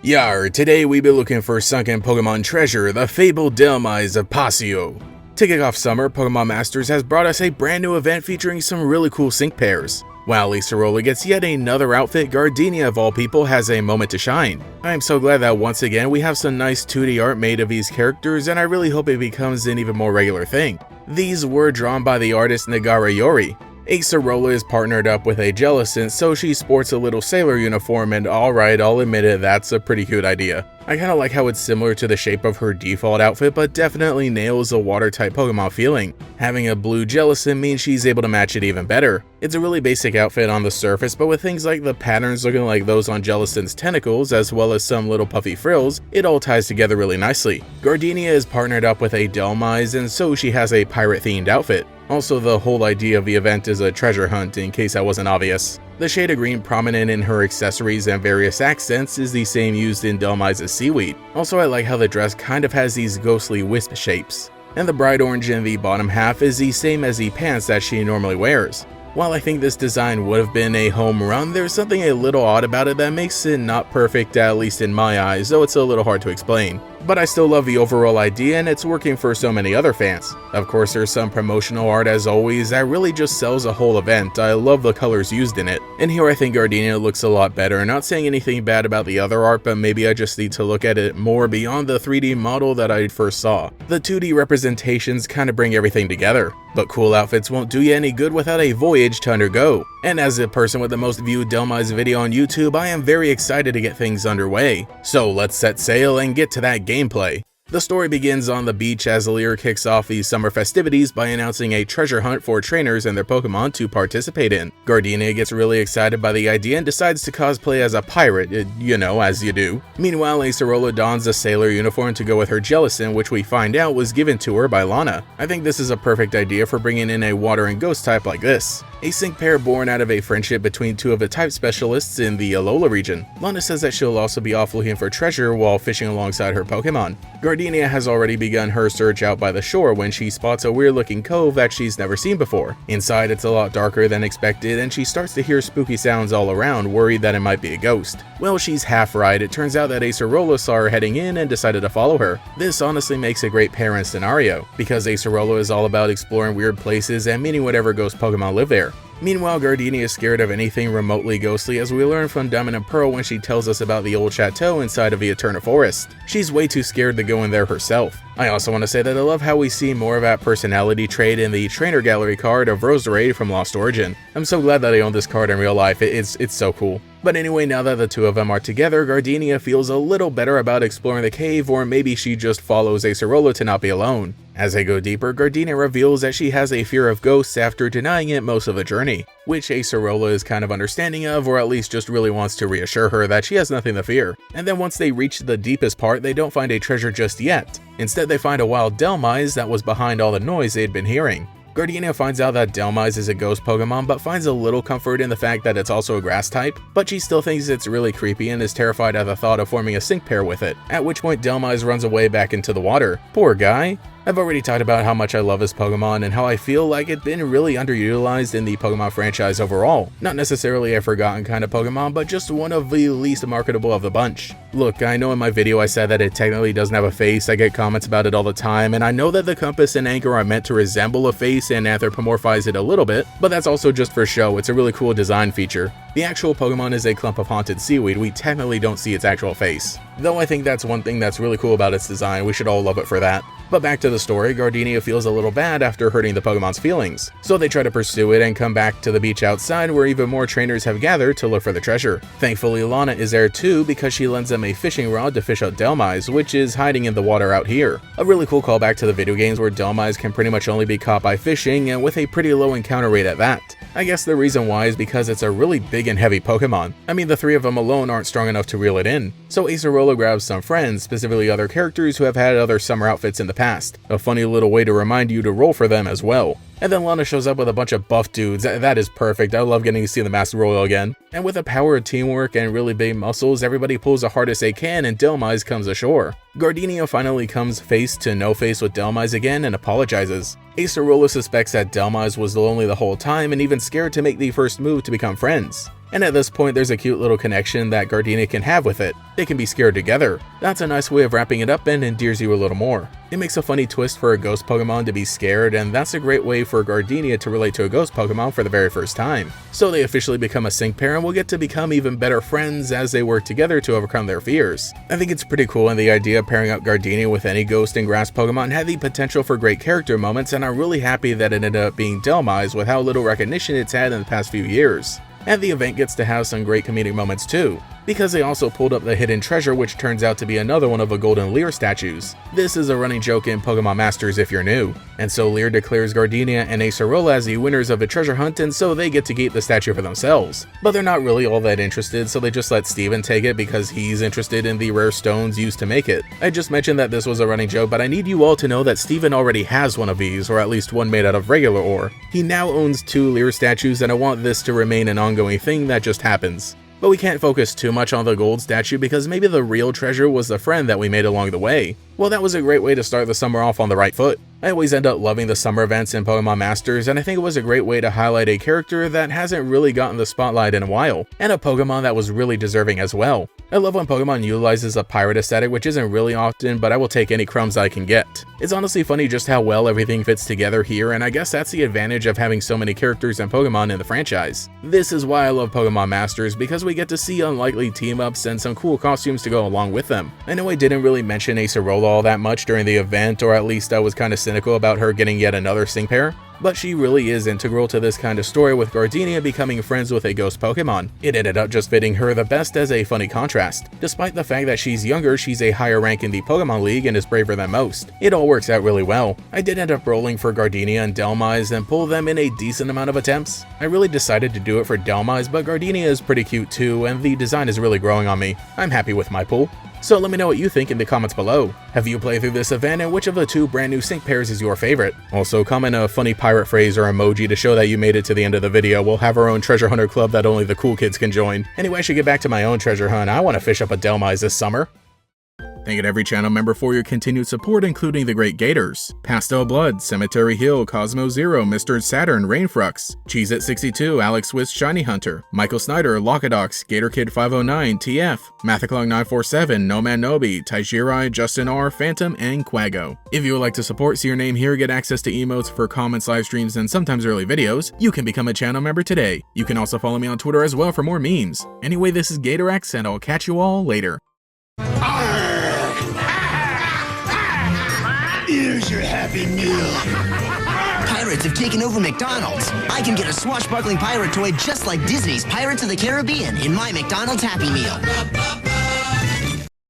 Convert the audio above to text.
Yar, today we be looking for sunken Pokemon treasure, the fabled Dhelmise of Pasio. To kick off summer, Pokemon Masters has brought us a brand new event featuring some really cool sync pairs. While Acerola gets yet another outfit, Gardenia of all people has a moment to shine. I am so glad that once again we have some nice 2D art made of these characters, and I really hope it becomes an even more regular thing. These were drawn by the artist Nagara Yori. Acerola is partnered up with a Jellicent, so she sports a little sailor uniform, and alright, I'll admit it, that's a pretty cute idea. I kinda like how it's similar to the shape of her default outfit, but definitely nails a water-type Pokemon feeling. Having a blue Jellicent means she's able to match it even better. It's a really basic outfit on the surface, but with things like the patterns looking like those on Jellicent's tentacles, as well as some little puffy frills, it all ties together really nicely. Gardenia is partnered up with a Dhelmise, and so she has a pirate-themed outfit. Also, the whole idea of the event is a treasure hunt, in case that wasn't obvious. The shade of green prominent in her accessories and various accents is the same used in Dhelmise's seaweed. Also, I like how the dress kind of has these ghostly wisp shapes. And the bright orange in the bottom half is the same as the pants that she normally wears. While I think this design would have been a home run, there's something a little odd about it that makes it not perfect, at least in my eyes, though it's a little hard to explain. But I still love the overall idea, and it's working for so many other fans. Of course, there's some promotional art as always that really just sells a whole event. I love the colors used in it. And here I think Gardenia looks a lot better. Not saying anything bad about the other art, but maybe I just need to look at it more beyond the 3D model that I first saw. The 2D representations kind of bring everything together. But cool outfits won't do you any good without a voyage to undergo. And as a person with the most viewed Dhelmise video on YouTube, I am very excited to get things underway. So let's set sail and get to that gameplay. The story begins on the beach as Alir kicks off these summer festivities by announcing a treasure hunt for trainers and their Pokemon to participate in. Gardenia gets really excited by the idea and decides to cosplay as a pirate, you know, as you do. Meanwhile, Acerola dons a sailor uniform to go with her Jellicent, which we find out was given to her by Lana. I think this is a perfect idea for bringing in a water and ghost type like this. A sync pair born out of a friendship between two of the type specialists in the Alola region. Lana says that she'll also be off looking for treasure while fishing alongside her Pokemon. Gardenia has already begun her search out by the shore when she spots a weird looking cove that she's never seen before. Inside, it's a lot darker than expected, and she starts to hear spooky sounds all around, worried that it might be a ghost. Well, she's half right. It turns out that Acerola saw her heading in and decided to follow her. This honestly makes a great parent scenario, because Acerola is all about exploring weird places and meeting whatever ghost Pokemon live there. Meanwhile, Gardenia is scared of anything remotely ghostly, as we learn from Diamond and Pearl when she tells us about the old chateau inside of the Eterna Forest. She's way too scared to go in there herself. I also want to say that I love how we see more of that personality trait in the Trainer Gallery card of Roserade from Lost Origin. I'm so glad that I own this card in real life, it's so cool. But anyway, now that the two of them are together, Gardenia feels a little better about exploring the cave, or maybe she just follows Acerola to not be alone. As they go deeper, Gardenia reveals that she has a fear of ghosts after denying it most of the journey, which Acerola is kind of understanding of, or at least just really wants to reassure her that she has nothing to fear. And then once they reach the deepest part, they don't find a treasure just yet. Instead, they find a wild Dhelmise that was behind all the noise they'd been hearing. Gardenia finds out that Dhelmise is a ghost Pokemon, but finds a little comfort in the fact that it's also a grass type, but she still thinks it's really creepy and is terrified at the thought of forming a sync pair with it, at which point Dhelmise runs away back into the water. Poor guy. I've already talked about how much I love this Pokemon and how I feel like it's been really underutilized in the Pokemon franchise overall. Not necessarily a forgotten kind of Pokemon, but just one of the least marketable of the bunch. Look, I know in my video I said that it technically doesn't have a face. I get comments about it all the time, and I know that the compass and anchor are meant to resemble a face and anthropomorphize it a little bit, but that's also just for show. It's a really cool design feature. The actual Pokemon is a clump of haunted seaweed. We technically don't see its actual face. Though I think that's one thing that's really cool about its design. We should all love it for that. But back to the story, Gardenia feels a little bad after hurting the Pokemon's feelings, so they try to pursue it and come back to the beach outside where even more trainers have gathered to look for the treasure. Thankfully, Lana is there too because she lends them a fishing rod to fish out Dhelmise, which is hiding in the water out here. A really cool callback to the video games where Dhelmise can pretty much only be caught by fishing, and with a pretty low encounter rate at that. I guess the reason why is because it's a really big and heavy Pokemon. I mean, the three of them alone aren't strong enough to reel it in. So Acerola grabs some friends, specifically other characters who have had other summer outfits in the past. A funny little way to remind you to roll for them as well. And then Lana shows up with a bunch of buff dudes. That is perfect. I love getting to see the Master Royal again. And with the power of teamwork and really big muscles, everybody pulls the hardest they can and Dhelmise comes ashore. Gardenia finally comes face to no face with Dhelmise again and apologizes. Acerola suspects that Dhelmise was lonely the whole time and even scared to make the first move to become friends. and at this point there's a cute little connection that Gardenia can have with it. They can be scared together. That's a nice way of wrapping it up and endears you a little more. It makes a funny twist for a ghost Pokemon to be scared, and that's a great way for Gardenia to relate to a ghost Pokemon for the very first time. So they officially become a sync pair and will get to become even better friends as they work together to overcome their fears. I think it's pretty cool, and the idea of pairing up Gardenia with any ghost and grass Pokemon had the potential for great character moments, and I'm really happy that it ended up being Dhelmise with how little recognition it's had in the past few years. And the event gets to have some great comedic moments too, because they also pulled up the hidden treasure, which turns out to be another one of the golden Leer statues. This is a running joke in Pokemon Masters if you're new. And so Leer declares Gardenia and Acerola as the winners of the treasure hunt, and so they get to keep the statue for themselves. But they're not really all that interested, so they just let Steven take it because he's interested in the rare stones used to make it. I just mentioned that this was a running joke, but I need you all to know that Steven already has one of these, or at least one made out of regular ore. He now owns 2 Leer statues, and I want this to remain an ongoing thing that just happens. But we can't focus too much on the gold statue because maybe the real treasure was the friend that we made along the way. Well, that was a great way to start the summer off on the right foot. I always end up loving the summer events in Pokemon Masters, and I think it was a great way to highlight a character that hasn't really gotten the spotlight in a while, and a Pokemon that was really deserving as well. I love when Pokemon utilizes a pirate aesthetic, which isn't really often, but I will take any crumbs I can get. It's honestly funny just how well everything fits together here, and I guess that's the advantage of having so many characters and Pokemon in the franchise. This is why I love Pokemon Masters, because we get to see unlikely team-ups and some cool costumes to go along with them. I know I didn't really mention Acerola all that much during the event, or at least I was kinda cynical about her getting yet another sync pair, but she really is integral to this kind of story, with Gardenia becoming friends with a ghost Pokemon. It ended up just fitting her the best as a funny contrast. Despite the fact that she's younger, she's a higher rank in the Pokemon League and is braver than most. It all works out really well. I did end up rolling for Gardenia and Dhelmise and pull them in a decent amount of attempts. I really decided to do it for Dhelmise, but Gardenia is pretty cute too, and the design is really growing on me. I'm happy with my pull. So let me know what you think in the comments below. Have you played through this event, and which of the 2 brand new sync pairs is your favorite? Also comment a funny pirate phrase or emoji to show that you made it to the end of the video. We'll have our own treasure hunter club that only the cool kids can join. Anyway, I should get back to my own treasure hunt. I want to fish up a Dhelmise this summer. Thank you to every channel member for your continued support, including the Great Gators, Pastel Blood, Cemetery Hill, Cosmo Zero, Mr. Saturn, Rainfrux, Cheez-It62, Alex Swiss, Shiny Hunter, Michael Snyder, Lockadox, GatorKid509, TF, Mathaclong947, No Man Nobi, Taijirai, Justin R, Phantom, and Quago. If you would like to support, see your name here, get access to emotes for comments, live streams, and sometimes early videos, you can become a channel member today. You can also follow me on Twitter as well for more memes. Anyway, this is GatorX, and I'll catch you all later. Here's your happy meal. Pirates have taken over McDonald's. I can get a swashbuckling pirate toy just like Disney's Pirates of the Caribbean in my McDonald's Happy Meal.